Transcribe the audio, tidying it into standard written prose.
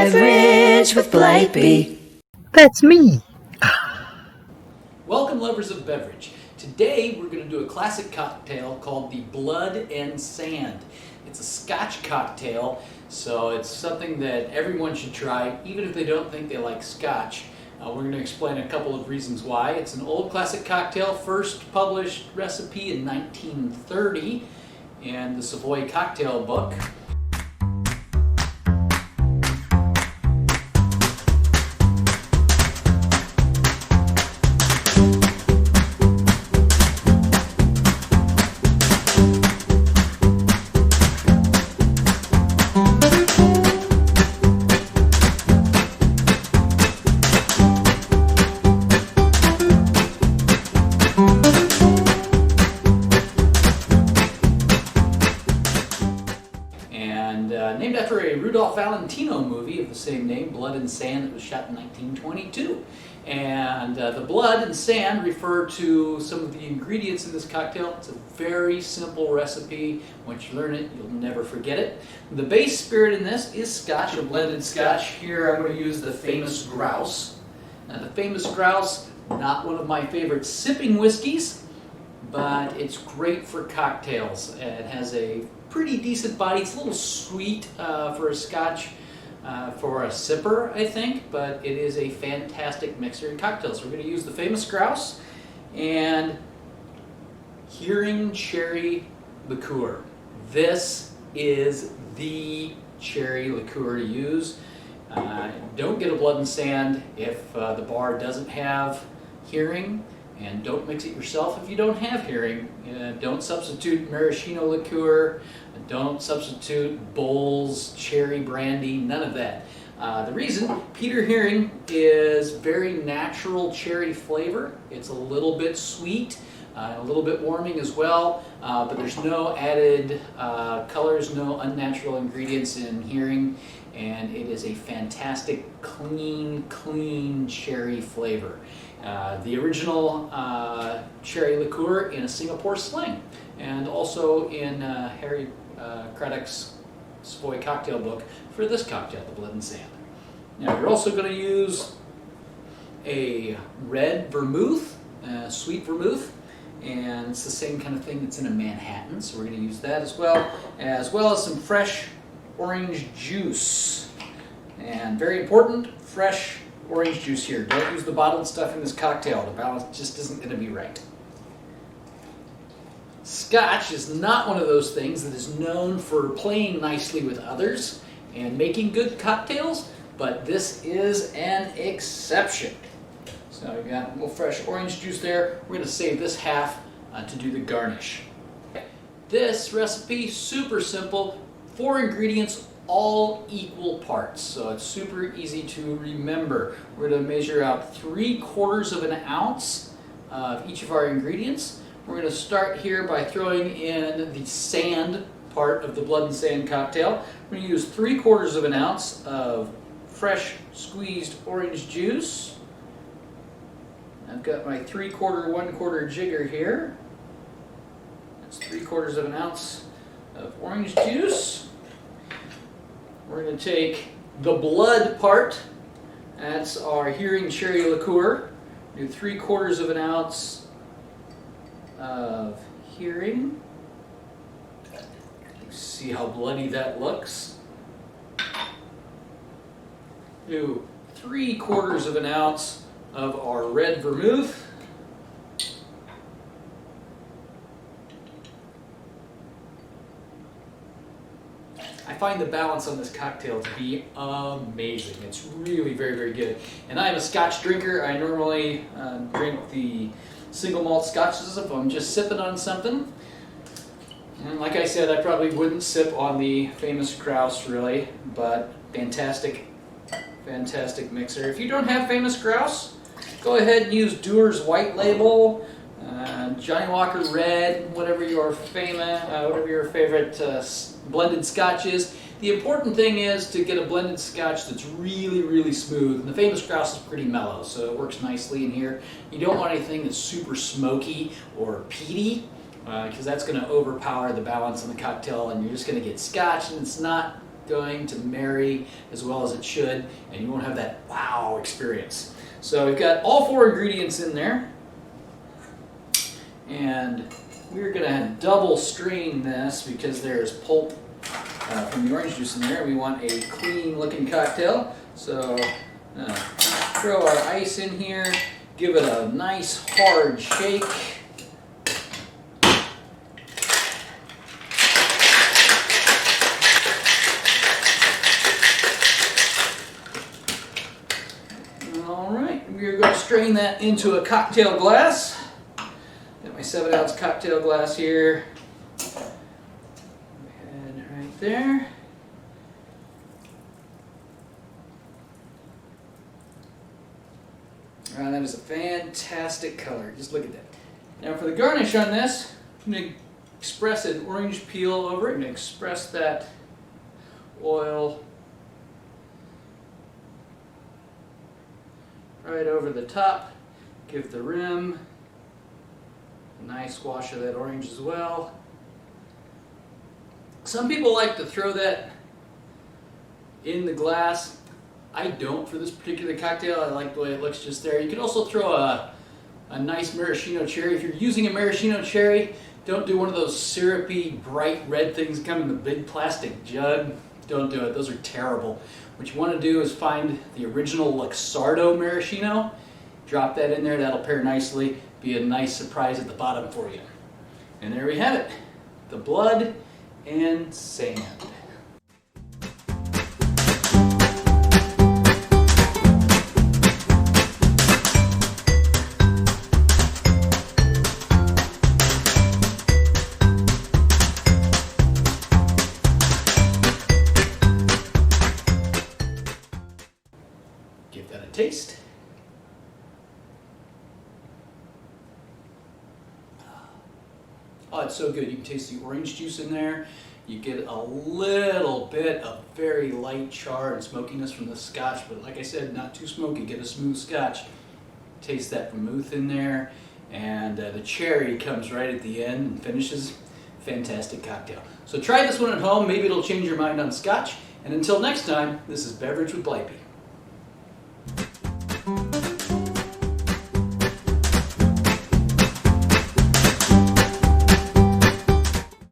Beverage with Blighty. That's me. Welcome, lovers of beverage. Today we're going to do a classic cocktail called the Blood and Sand. It's a Scotch cocktail, so it's something that everyone should try, even if they don't think they like Scotch. We're going to explain a couple of reasons why. It's an old classic cocktail, first published recipe in 1930 in the Savoy Cocktail Book. Named after a Rudolph Valentino movie of the same name, Blood and Sand, that was shot in 1922. And the blood and sand refer to some of the ingredients in this cocktail. It's a very simple recipe. Once you learn it, you'll never forget it. The base spirit in this is Scotch, a blended Scotch. Here I'm going to use the Famous Grouse. Now, the Famous Grouse, not one of my favorite sipping whiskeys, but it's great for cocktails. It has a pretty decent body. It's a little sweet for a Scotch, for a sipper, I think, but it is a fantastic mixer in cocktails. So we're going to use the Famous Grouse and Hearing Cherry Liqueur. This is the cherry liqueur to use. Don't get a Blood and Sand if the bar doesn't have hearing. And don't mix it yourself if you don't have hearing. Don't substitute maraschino liqueur. Don't substitute Bull's cherry brandy. None of that. The reason, Peter Hearing is very natural cherry flavor. It's a little bit sweet, a little bit warming as well, but there's no added colors, no unnatural ingredients in Hearing, and it is a fantastic, clean cherry flavor. The original cherry liqueur in a Singapore sling, and also in Harry Craddock's Savoy Cocktail Book for this cocktail, the Blood and Sand. Now you're also going to use a red vermouth, sweet vermouth, and it's the same kind of thing that's in a Manhattan, so we're going to use that as well as some fresh orange juice. And very important, fresh orange juice here. Don't use the bottled stuff in this cocktail. The balance just isn't going to be right. Scotch is not one of those things that is known for playing nicely with others and making good cocktails, but this is an exception. So we've got a little fresh orange juice there. We're going to save this half to do the garnish. This recipe, super simple, 4 ingredients, all equal parts, so it's super easy to remember. We're going to measure out 3/4 of an ounce of each of our ingredients. We're going to start here by throwing in the sand part of the Blood and Sand cocktail. We're going to use 3/4 of an ounce of fresh squeezed orange juice. I've got my 3/4, 1/4 jigger here. That's 3/4 of an ounce of orange juice. We're going to take the blood part. That's our Hearing Cherry Liqueur. Do 3/4 of an ounce of hearing. See how bloody that looks. Do 3/4 of an ounce of our red vermouth. I find the balance on this cocktail to be amazing. It's really very good. And I am a Scotch drinker. I normally drink the single malt Scotches if I'm just sipping on something. And like I said, I probably wouldn't sip on the Famous Grouse really, but fantastic mixer. If you don't have Famous Grouse, go ahead and use Dewar's White Label, Johnny Walker Red, whatever your favorite blended Scotch is. The important thing is to get a blended Scotch that's really smooth. And the Famous Grouse is pretty mellow, so it works nicely in here. You don't want anything that's super smoky or peaty, because that's going to overpower the balance in the cocktail, and you're just going to get Scotch, and it's not going to marry as well as it should, and you won't have that wow experience. So we've got all 4 ingredients in there, and we're going to double strain this because there's pulp from the orange juice in there. We want a clean looking cocktail. So throw our ice in here, give it a nice hard shake. Alright, we're going to strain that into a cocktail glass. Got my 7-ounce cocktail glass here. And right there. That is a fantastic color. Just look at that. Now for the garnish on this, I'm going to express an orange peel over it. I'm going to express that oil right over the top. Give the rim a nice wash of that orange as well. Some people like to throw that in the glass. I don't for this particular cocktail. I like the way it looks just there. You can also throw a nice maraschino cherry. If you're using a maraschino cherry, don't do one of those syrupy, bright red things that come in the big plastic jug. Don't do it. Those are terrible. What you want to do is find the original Luxardo maraschino. Drop that in there. That'll pair nicely. Be a nice surprise at the bottom for you. And there we have it. The blood and sand. Give that a taste. Oh, it's so good. You can taste the orange juice in there. You get a little bit of very light char and smokiness from the Scotch, but like I said, not too smoky. Get a smooth Scotch. Taste that vermouth in there, and the cherry comes right at the end and finishes. Fantastic cocktail. So try this one at home. Maybe it'll change your mind on Scotch. And until next time, this is Beverage with Blipey.